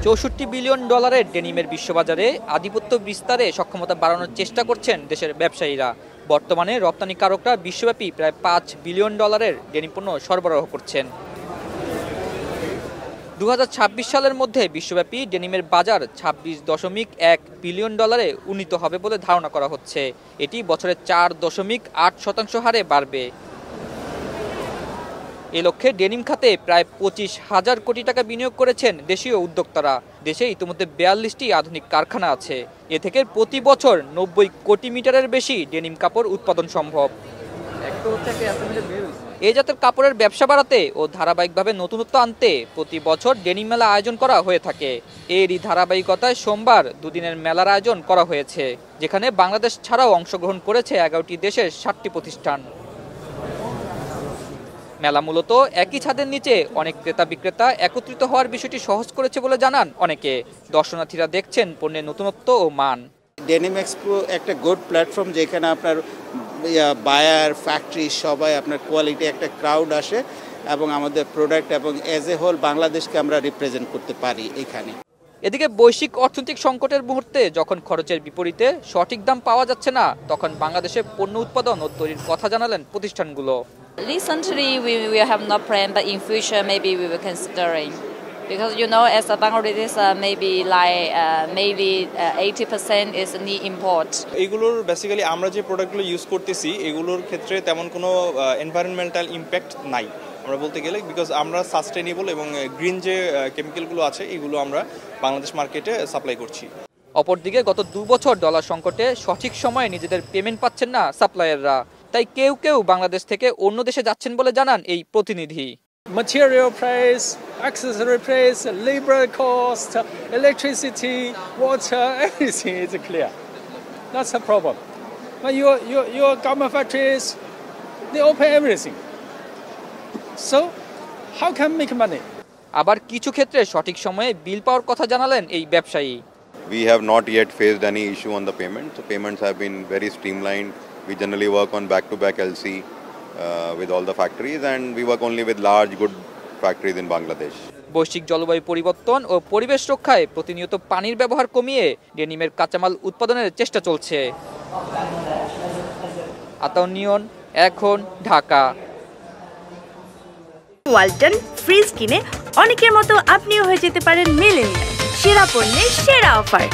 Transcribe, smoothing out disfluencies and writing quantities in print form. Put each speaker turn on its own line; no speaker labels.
$64 billion ডেনিমের বিশ্ববাজারে আধিপত্য বিস্তারে সক্ষমতা বাড়ানোর চেষ্টা করছেন দেশের ব্যবসায়ীরা। বর্তমানে রপ্তানিকারকরা বিশ্বব্যাপী প্রায় $5 বিলিয়ন ডেনিম পণ্য সরবরাহ করছেন। 2026 সালের মধ্যে বিশ্বব্যাপী ডেনিমের বাজার $26.1 বিলিয়ন উন্নীত হবে বলে ধারণা করা হচ্ছে। এটি বছরে 4.8% হারে বাড়বে। এ লক্ষ্যে ডেনিম খাতে প্রায় 25,000 কোটি টাকা বিনিয়োগ করেছেন দেশীয় উদ্যোক্তারা। দেশে ইতিমধ্যে 42টি আধুনিক কারখানা আছে। এ থেকে প্রতি বছর 90 কোটি মিটারের বেশি ডেনিম কাপড় উৎপাদন সম্ভব। এই জাতের কাপড়ের ব্যবসা বাড়াতে ও ধারাবাহিকভাবে নতুনত্ব আনতে প্রতি বছর ডেনিম মেলা আয়োজন করা হয়ে থাকে। এরই ধারাবাহিকতায় সোমবার দুদিনের মেলার আয়োজন করা হয়েছে, যেখানে বাংলাদেশ ছাড়াও অংশগ্রহণ করেছে 11টি দেশের 60টি প্রতিষ্ঠান। মেলা মূলত একই ছাদের নিচে অনেক ক্রেতা বিক্রেতা একত্রিত হওয়ার বিষয়টি সহজ করেছে বলে জানান অনেকে। দর্শনার্থীরা দেখছেন পণ্যের নতুনত্ব ও মান।
ডেনিম এক্সপো একটা গুড প্ল্যাটফর্ম, যেখানে আপনার বায়ার, ফ্যাক্টরি সবাই আপনার কোয়ালিটি একটা ক্রাউড আসে এবং আমাদের প্রোডাক্ট এবং এজ এ হোল বাংলাদেশকে আমরা রিপ্রেজেন্ট করতে পারি এখানে।
এদিকে বৈশ্বিক অর্থনৈতিক সংকটের মুহূর্তে যখন খরচের বিপরীতে সঠিক দাম পাওয়া যাচ্ছে না, তখন বাংলাদেশে পণ্য উৎপাদন ও তৈরির কথা জানালেন প্রতিষ্ঠানগুলো।
Recently, we have not planned, but in future maybe we will considering, because as a Bangladesh, maybe 80% is need import.
এগুলোর বেসিক্যালি আমরা যে প্রোডাক্টগুলো ইউজ করতেছি এগুলোর ক্ষেত্রে তেমন কোনো এনভায়রনমেন্টাল ইম্প্যাক্ট নাই আমরা বলতে গেলে, বিকজ আমরা সাস্টেনেবল এবং গ্রিন যে কেমিক্যালগুলো আছে এগুলো আমরা বাংলাদেশ মার্কেটে সাপ্লাই করছি।
অপরদিকে গত 2 বছর ডলার সংকটে সঠিক সময়ে নিজেদের পেমেন্ট পাচ্ছেন না সাপ্লায়াররা। তাই কেউ কেউ বাংলাদেশ থেকে অন্য দেশে যাচ্ছেন বলে জানান এই প্রতিনিধি।
Material price, accessory price, labor cost, electricity, water, everything is clear. That's the problem. But your government factories, they open everything. So, how can make money?
আবার কিছু ক্ষেত্রে সঠিক সময়ে বিল পাওয়ার কথা জানালেন এই ব্যবসায়ী।
We have not yet faced any issue on the payment. The payments have been very streamlined. We generally work on back-to-back LC with all the factories, and we work only with large, good factories in Bangladesh.
বৈশ্বিক জলবায়ু পরিবর্তন ও পরিবেশ রক্ষায় প্রতিনিয়ত পানির ব্যবহার কমিয়ে ডেনিমের কাঁচামাল উৎপাদনের চেষ্টা চলছে। আতাউন নিয়ন, এখন, ঢাকা।
ওয়ালটন ফ্রিজ কিনে অনেকের মতো আপনিও হয়ে যেতে পারেন মিলেনিয়াল। সেরা পণ্যের সেরা অফার।